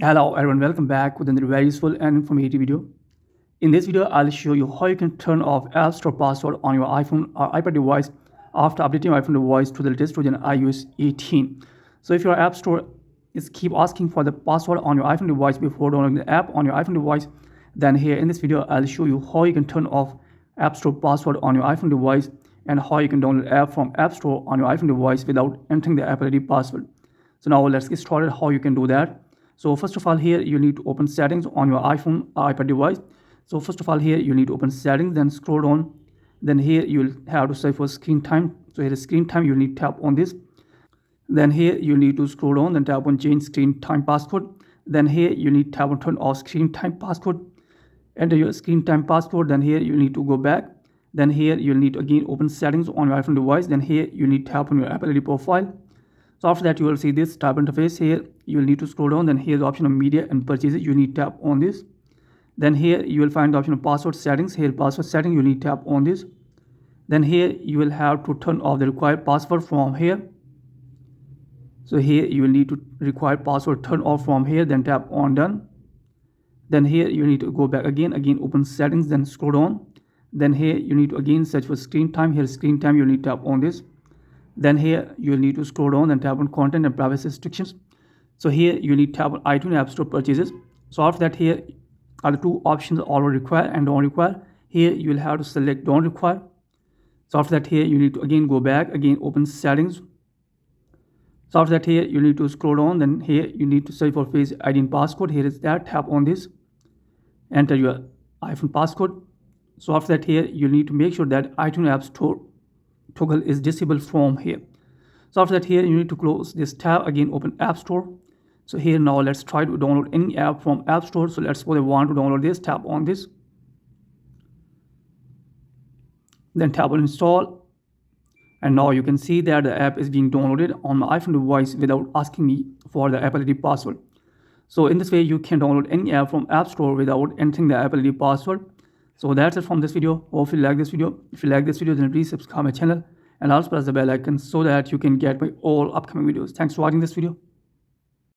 Hello everyone, welcome back with another very useful and informative video. In this video, I'll show you how you can turn off App Store password on your iPhone or iPad device after updating your iPhone device to the latest version iOS 18. So if your App Store is keep asking for the password on your iPhone device before downloading the app on your iPhone device, then here in this video, I'll show you how you can turn off App Store password on your iPhone device and how you can download app from App Store on your iPhone device without entering the Apple ID password. So now let's get started how you can do that. So first of all, here you need to open settings on your iPhone or iPad device. So first of all, here you need to open settings, then scroll down. Then here you'll have to search for screen time. So here is screen time, you need to tap on this. Then here you need to scroll down, then tap on change screen time passcode. Then here you need to tap on turn off screen time passcode. Enter your screen time passcode. Then here you need to go back. Then here you'll need to again open settings on your iPhone device. Then here you need to tap on your Apple ID profile. So after that, you will see this type interface. Here you will need to scroll down. Then here's the option of media and purchases. You need to tap on this. Then here you will find the option of password settings. Here password setting, you need to tap on this. Then here you will have to turn off the required password from here. So here you will need to require password turn off from here. Then tap on done. Then here you need to go back again open settings. Then scroll down. Then here you need to again search for screen time. Here screen time, you need to tap on this. Then here you will need to scroll down and tap on content and privacy restrictions. So here you need to tap on iTunes App Store purchases. So after that, here are the two options already require and don't require. Here you will have to select don't require. So after that, here you need to again go back, open settings. So after that, here you need to scroll down. Then here you need to search for Face ID and passcode. Here is that, tap on this. Enter your iPhone passcode. So after that, here you need to make sure that iTunes App Store toggle is disabled from here. So after that, here you need to close this tab, open App Store. So here now let's try to download any app from App Store. So let's suppose I want to download this, tap on this. Then tap on install. And now you can see that the app is being downloaded on my iPhone device without asking me for the Apple ID password. So in this way, you can download any app from App Store without entering the Apple ID password. So that's it from this video. Hope you like this video. If you like this video, then please subscribe my channel and also press the bell icon so that you can get my all upcoming videos. Thanks for watching this video.